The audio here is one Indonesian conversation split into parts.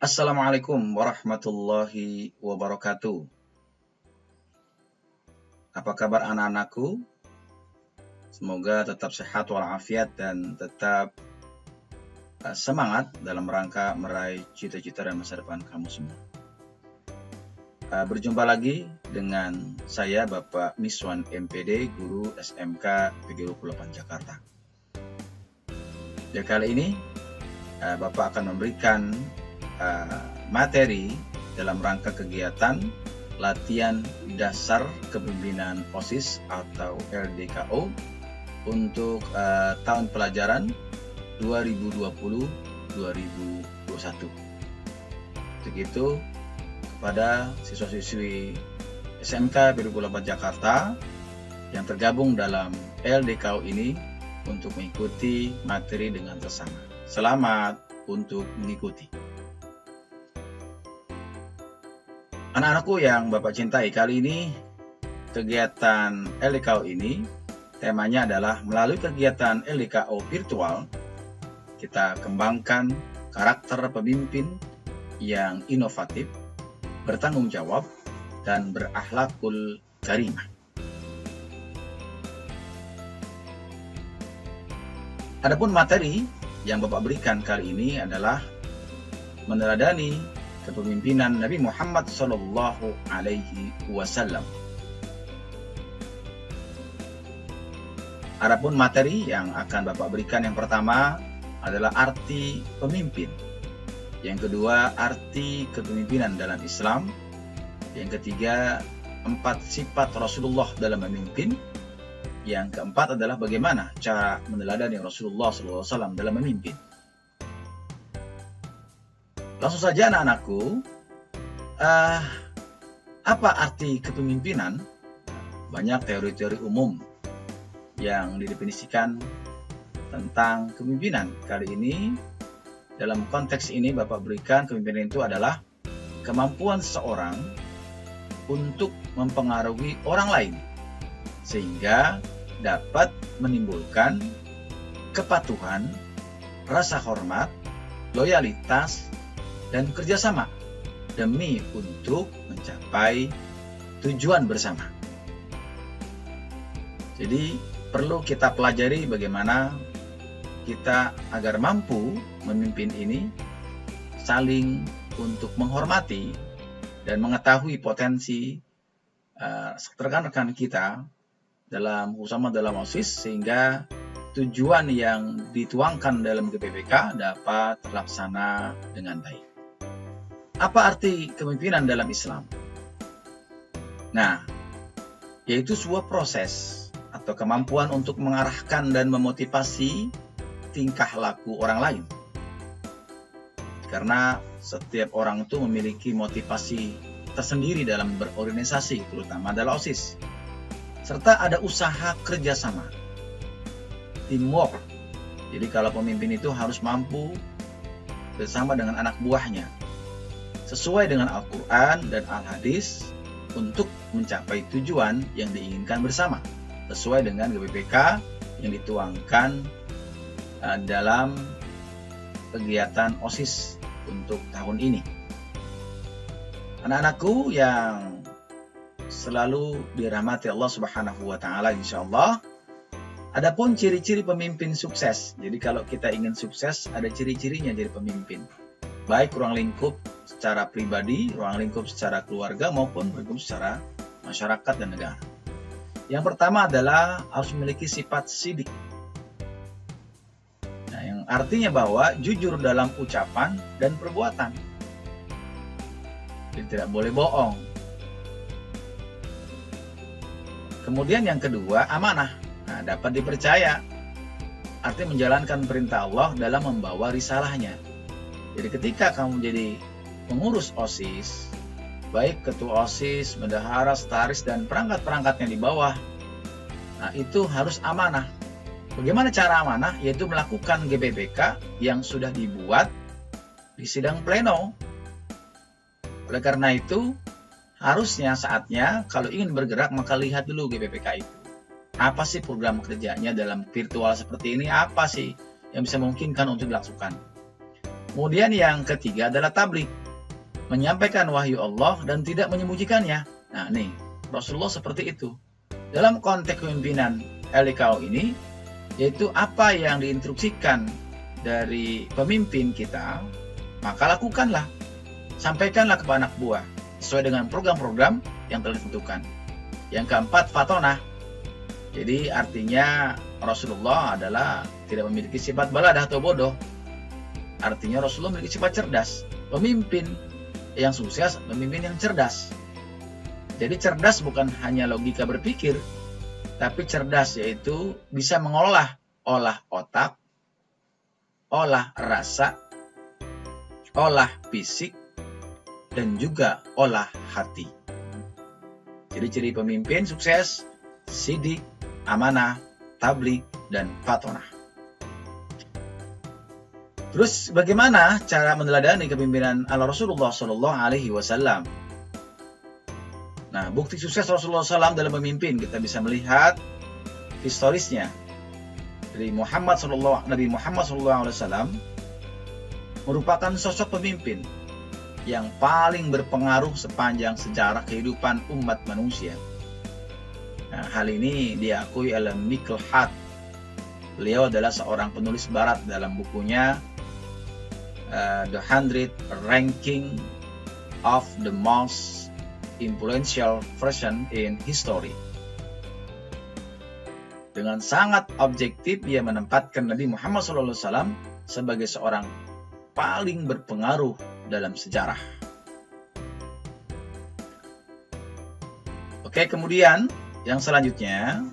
Assalamualaikum warahmatullahi wabarakatuh. Apa kabar anak-anakku? Semoga tetap sehat walafiat dan tetap semangat dalam rangka meraih cita-cita dan masa depan kamu semua. Berjumpa lagi dengan saya Bapak Miswan MPD, Guru SMK PGRI 28 Jakarta. Ya, kali ini Bapak akan memberikan materi dalam rangka kegiatan latihan dasar kepemimpinan OSIS atau LDKO untuk tahun pelajaran 2020-2021. Untuk itu, kepada siswa-siswi SMK PGRI 28 Jakarta yang tergabung dalam LDKO ini untuk mengikuti materi dengan sesama. Selamat untuk mengikuti. Anak-anakku yang Bapak cintai, kali ini kegiatan LDKO ini temanya adalah melalui kegiatan LDKO virtual kita kembangkan karakter pemimpin yang inovatif, bertanggung jawab, dan berakhlakul karimah. Adapun materi yang Bapak berikan kali ini adalah meneladani kepemimpinan Nabi Muhammad SAW. Adapun materi yang akan Bapak berikan yang pertama adalah arti pemimpin. Yang kedua, arti kepemimpinan dalam Islam. Yang ketiga, 4 sifat Rasulullah dalam memimpin. Yang keempat adalah bagaimana cara meneladani Rasulullah SAW dalam memimpin. Langsung saja anak-anakku, apa arti kepemimpinan? Banyak teori-teori umum yang didefinisikan tentang kepemimpinan. Kali ini, dalam konteks ini Bapak berikan kepemimpinan itu adalah kemampuan seseorang untuk mempengaruhi orang lain sehingga dapat menimbulkan kepatuhan, rasa hormat, loyalitas, dan kerjasama demi untuk mencapai tujuan bersama. Jadi perlu kita pelajari bagaimana kita agar mampu memimpin ini saling untuk menghormati dan mengetahui potensi rekan-rekan kita sama dalam OSIS sehingga tujuan yang dituangkan dalam GPPK dapat terlaksana dengan baik. Apa arti kepemimpinan dalam Islam? Nah, yaitu sebuah proses atau kemampuan untuk mengarahkan dan memotivasi tingkah laku orang lain. Karena setiap orang itu memiliki motivasi tersendiri dalam berorganisasi, terutama dalam OSIS. Serta ada usaha kerjasama, teamwork. Jadi kalau pemimpin itu harus mampu bersama dengan anak buahnya, sesuai dengan Al-Quran dan Al-Hadis untuk mencapai tujuan yang diinginkan bersama, sesuai dengan GPPK yang dituangkan dalam kegiatan OSIS untuk tahun ini. Anak-anakku yang selalu dirahmati Allah Subhanahu wa Ta'ala, insyaallah. Adapun ciri-ciri pemimpin sukses. Jadi kalau kita ingin sukses, ada ciri-cirinya jadi pemimpin. Baik ruang lingkup secara pribadi, ruang lingkup secara keluarga, maupun lingkup secara masyarakat dan negara. Yang pertama adalah harus memiliki sifat sidik. Nah, yang artinya bahwa jujur dalam ucapan dan perbuatan. Jadi tidak boleh bohong. Kemudian yang kedua, amanah. Nah, dapat dipercaya. Artinya menjalankan perintah Allah dalam membawa risalahnya. Jadi ketika kamu jadi pengurus OSIS, baik ketua OSIS, bendahara, sekretaris, dan perangkat-perangkatnya di bawah, nah itu harus amanah. Bagaimana cara amanah? Yaitu melakukan GPPK yang sudah dibuat di sidang pleno. Oleh karena itu, harusnya saatnya kalau ingin bergerak maka lihat dulu GPPK itu. Apa sih program kerjanya dalam virtual seperti ini? Apa sih yang bisa memungkinkan untuk dilakukan? Kemudian yang ketiga adalah tabligh, menyampaikan wahyu Allah dan tidak menyembunyikannya. Nah nih, Rasulullah seperti itu. Dalam konteks kepemimpinan LDKO ini, yaitu apa yang diinstruksikan dari pemimpin kita, maka lakukanlah. Sampaikanlah kepada anak buah, sesuai dengan program-program yang telah ditentukan. Yang keempat, fatonah. Jadi artinya Rasulullah adalah tidak memiliki sifat baladah atau bodoh. Artinya Rasulullah memiliki sifat cerdas. Pemimpin yang sukses, pemimpin yang cerdas. Jadi cerdas bukan hanya logika berpikir, tapi cerdas yaitu bisa mengolah otak, olah rasa, olah fisik, dan juga olah hati. Jadi ciri pemimpin sukses, sidik, amanah, tabligh, dan fatonah. Terus bagaimana cara meneladani kepemimpinan ala Rasulullah Shallallahu Alaihi Wasallam? Nah, bukti sukses Rasulullah SAW dalam memimpin kita bisa melihat historisnya. Nabi Muhammad SAW merupakan sosok pemimpin yang paling berpengaruh sepanjang sejarah kehidupan umat manusia. Nah, hal ini diakui oleh Michael Hart. Beliau adalah seorang penulis barat dalam bukunya The 100 Ranking of the Most Influential Person in History. Dengan sangat objektif, ia menempatkan Nabi Muhammad SAW sebagai seorang paling berpengaruh dalam sejarah. Oke, kemudian yang selanjutnya,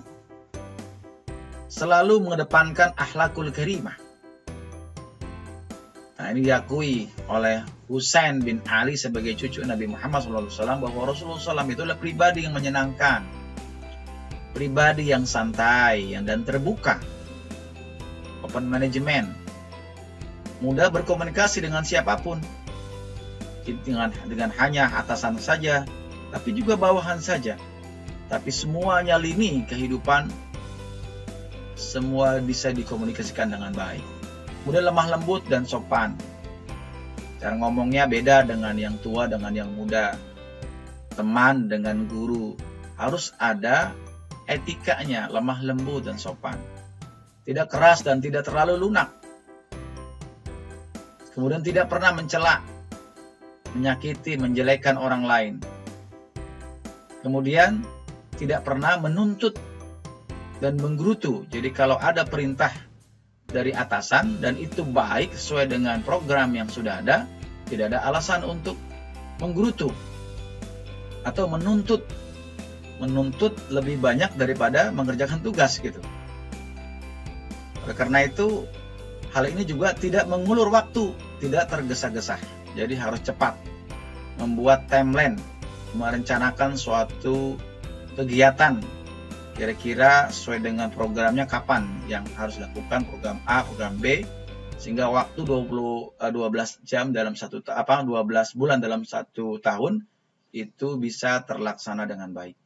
selalu mengedepankan akhlakul karimah. Nah, ini diakui oleh Husain bin Ali sebagai cucu Nabi Muhammad SAW bahwa Rasulullah SAW itu adalah pribadi yang menyenangkan, pribadi yang santai dan terbuka, open management, mudah berkomunikasi dengan siapapun, dengan hanya atasan saja, tapi juga bawahan saja, tapi semuanya lini kehidupan, semua bisa dikomunikasikan dengan baik. Mudah lemah lembut dan sopan. Cara ngomongnya beda dengan yang tua dengan yang muda. Teman dengan guru. Harus ada etikanya, lemah lembut dan sopan. Tidak keras dan tidak terlalu lunak. Kemudian tidak pernah mencela, menyakiti, menjelekkan orang lain. Kemudian tidak pernah menuntut dan menggerutu. Jadi kalau ada perintah dari atasan dan itu baik sesuai dengan program yang sudah ada, tidak ada alasan untuk menggerutu atau menuntut lebih banyak daripada mengerjakan tugas gitu. Oleh karena itu, hal ini juga tidak mengulur waktu, tidak tergesa-gesa. Jadi harus cepat membuat timeline, merencanakan suatu kegiatan kira-kira sesuai dengan programnya kapan yang harus dilakukan, program A, program B, sehingga waktu 12 jam dalam 12 bulan dalam 1 tahun itu bisa terlaksana dengan baik.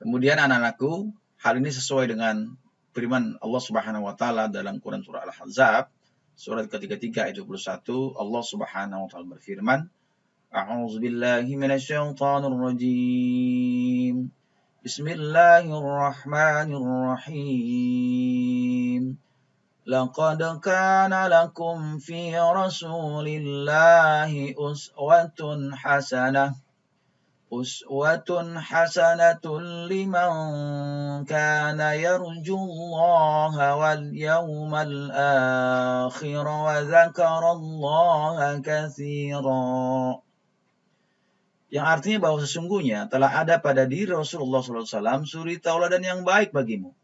Kemudian anak-anakku, hal ini sesuai dengan firman Allah Subhanahu wa taala dalam Quran surah Al-Ahzab, surat ke-33 ayat 21, Allah Subhanahu wa taala berfirman, A'udzubillahi minasyaitonir rajim. Bismillahirrahmanirrahim. Laqad kana lakum fi Rasulillahi uswatun hasanatun liman kana yarjullaha wal yawmal akhir wa dzakarallaha katsiran. Yang artinya bahwa sesungguhnya telah ada pada diri Rasulullah SAW suri tauladan yang baik bagimu,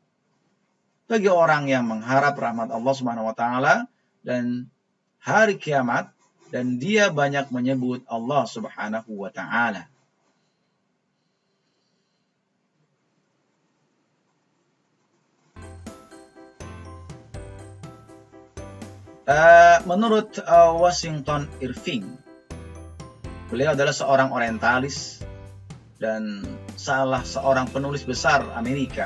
bagi orang yang mengharap rahmat Allah Subhanahu wa taala dan hari kiamat, dan dia banyak menyebut Allah Subhanahu wa taala. Menurut Washington Irving, beliau adalah seorang orientalis dan salah seorang penulis besar Amerika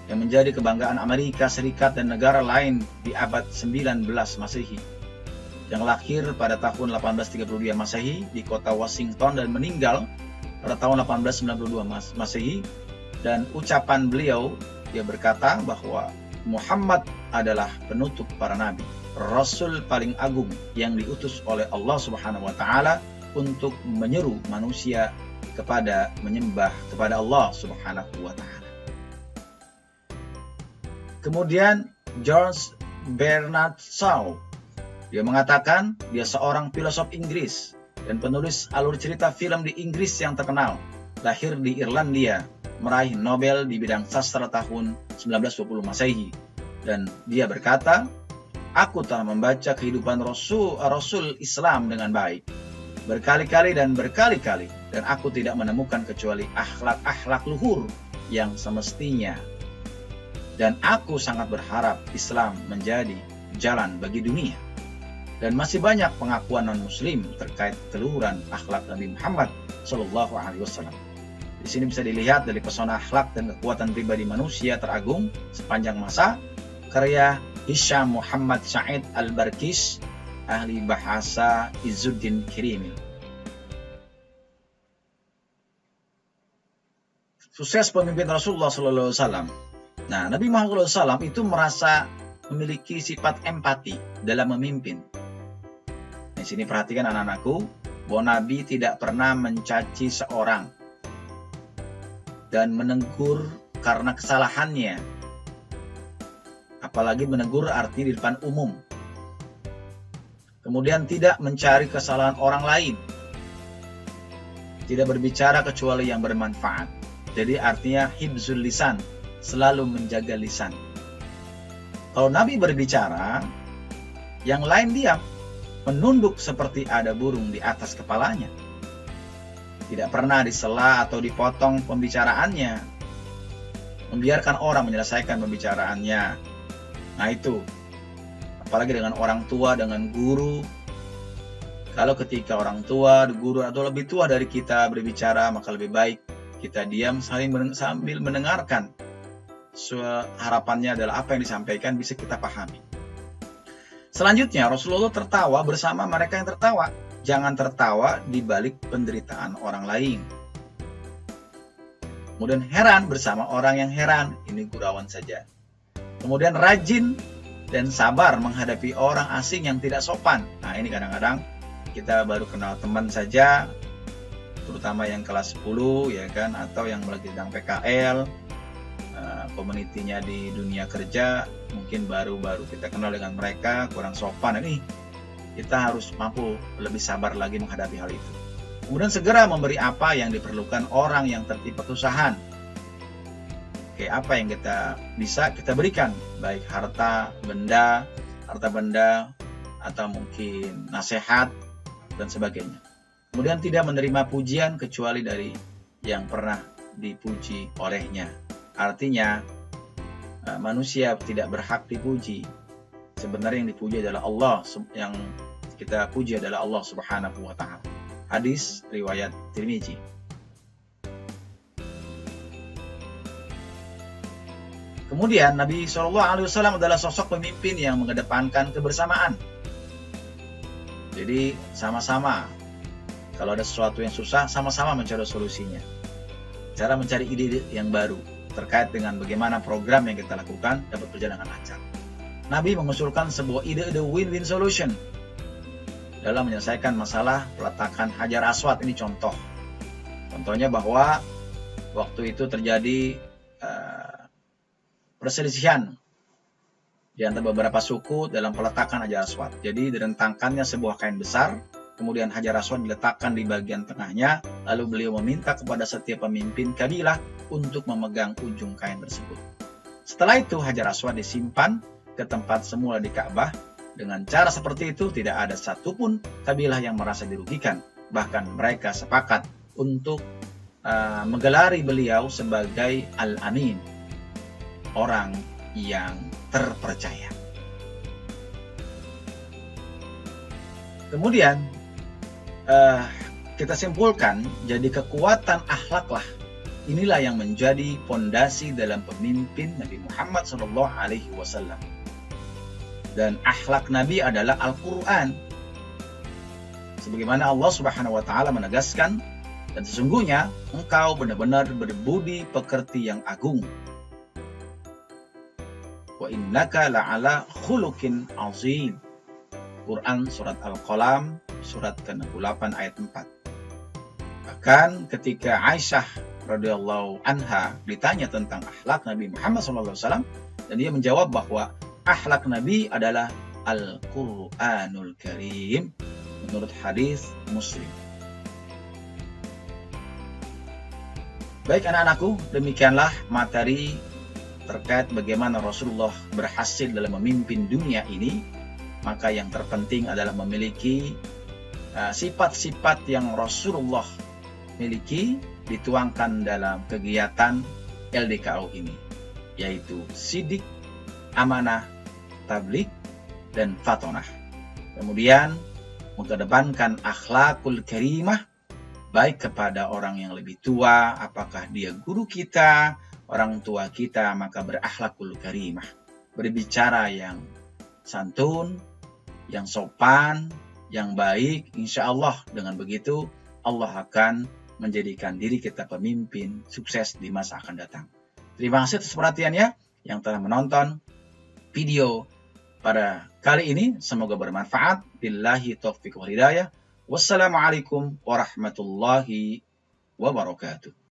yang menjadi kebanggaan Amerika Serikat dan negara lain di abad 19 Masehi. yang lahir pada tahun 1832 Masehi di kota Washington dan meninggal pada tahun 1892 Masehi. Dan ucapan beliau, dia berkata bahwa Muhammad adalah penutup para nabi, Rasul paling agung yang diutus oleh Allah Subhanahu wa Ta'ala untuk menyeru manusia kepada menyembah kepada Allah Subhanahu wa Ta'ala. Kemudian George Bernard Shaw, dia mengatakan dia seorang filosof Inggris dan penulis alur cerita film di Inggris yang terkenal. Lahir di Irlandia, meraih Nobel di bidang sastra tahun 1920 Masehi. Dan dia berkata, aku telah membaca kehidupan Rasul Islam dengan baik, berkali-kali dan berkali-kali, dan aku tidak menemukan kecuali akhlak-akhlak luhur yang semestinya. Dan aku sangat berharap Islam menjadi jalan bagi dunia. Dan masih banyak pengakuan non-muslim terkait keluhuran akhlak Nabi Muhammad SAW. Di sini bisa dilihat dari pesona akhlak dan kekuatan pribadi manusia teragung sepanjang masa, karya Hisham Muhammad Said Al-Barkish, ahli bahasa Izzuddin Kirimi. Sukses pemimpin Rasulullah SAW. Nah, Nabi Muhammad SAW itu merasa memiliki sifat empati dalam memimpin. Di sini perhatikan anak-anakku, bahwa Nabi tidak pernah mencaci seorang dan menegur karena kesalahannya. Apalagi menegur arti di depan umum. Kemudian tidak mencari kesalahan orang lain. Tidak berbicara kecuali yang bermanfaat. Jadi artinya hibzul lisan, selalu menjaga lisan. Kalau Nabi berbicara, yang lain diam, menunduk seperti ada burung di atas kepalanya. Tidak pernah disela atau dipotong pembicaraannya. Membiarkan orang menyelesaikan pembicaraannya. Nah itu, apalagi dengan orang tua, dengan guru. Kalau ketika orang tua, guru atau lebih tua dari kita berbicara, maka lebih baik kita diam sambil mendengarkan. Harapannya adalah apa yang disampaikan bisa kita pahami. Selanjutnya, Rasulullah tertawa bersama mereka yang tertawa. Jangan tertawa di balik penderitaan orang lain. Kemudian heran bersama orang yang heran. Ini gurauan saja. Kemudian rajin dan sabar menghadapi orang asing yang tidak sopan. Nah ini kadang-kadang kita baru kenal teman saja, terutama yang kelas 10 ya kan, atau yang lagi sedang PKL, komunitinya di dunia kerja, mungkin baru-baru kita kenal dengan mereka, kurang sopan. Ini kita harus mampu lebih sabar lagi menghadapi hal itu. Kemudian segera memberi apa yang diperlukan orang yang tertimpa kesusahan. Oke, apa yang kita bisa kita berikan, baik harta benda atau mungkin nasihat dan sebagainya. Kemudian tidak menerima pujian kecuali dari yang pernah dipuji olehnya. Artinya manusia tidak berhak dipuji. Sebenarnya yang dipuji adalah Allah, yang kita puji adalah Allah Subhanahu wa Ta'ala. Hadis riwayat Tirmizi. Kemudian Nabi SAW adalah sosok pemimpin yang mengedepankan kebersamaan. Jadi sama-sama, kalau ada sesuatu yang susah, sama-sama mencari solusinya. Cara mencari ide yang baru terkait dengan bagaimana program yang kita lakukan dapat berjalan dengan lancar. Nabi mengusulkan sebuah ide win-win solution dalam menyelesaikan masalah peletakan Hajar Aswad. Ini contoh. Contohnya bahwa waktu itu terjadi perselisihan di antara beberapa suku dalam peletakan Hajar Aswad. Jadi direntangkannya sebuah kain besar, kemudian Hajar Aswad diletakkan di bagian tengahnya, lalu beliau meminta kepada setiap pemimpin kabilah untuk memegang ujung kain tersebut. Setelah itu Hajar Aswad disimpan ke tempat semula di Ka'bah. Dengan cara seperti itu tidak ada satupun kabilah yang merasa dirugikan. Bahkan mereka sepakat untuk menggelari beliau sebagai Al-Amin, orang yang terpercaya. Kemudian kita simpulkan, jadi kekuatan akhlaklah inilah yang menjadi fondasi dalam pemimpin Nabi Muhammad SAW. Dan akhlak Nabi adalah Al-Quran Sebagaimana Allah Subhanahu wa taala menegaskan, dan sesungguhnya engkau benar-benar berbudi pekerti yang agung. Wa innaka la'ala khuluqin azim. Quran surat Al-Qalam surat ke-68 ayat 4. Bahkan ketika Aisyah radhiyallahu anha ditanya tentang akhlak Nabi Muhammad SAW, dan dia menjawab bahwa akhlak Nabi adalah Al-Quranul Karim menurut hadis Muslim. Baik anak-anakku, demikianlah materi terkait bagaimana Rasulullah berhasil dalam memimpin dunia ini. Maka yang terpenting adalah memiliki sifat-sifat yang Rasulullah miliki dituangkan dalam kegiatan LDKO ini, yaitu sidik, amanah, tabligh, dan fatonah. Kemudian mengedepankan akhlakul karimah, baik kepada orang yang lebih tua, apakah dia guru kita, orang tua kita, maka berakhlakul karimah, berbicara yang santun, yang sopan, yang baik. Insya Allah dengan begitu Allah akan menjadikan diri kita pemimpin sukses di masa akan datang. Terima kasih atas perhatiannya yang telah menonton video pada kali ini. Semoga bermanfaat. Billahi taufiq wal hidayah. Wassalamualaikum warahmatullahi wabarakatuh.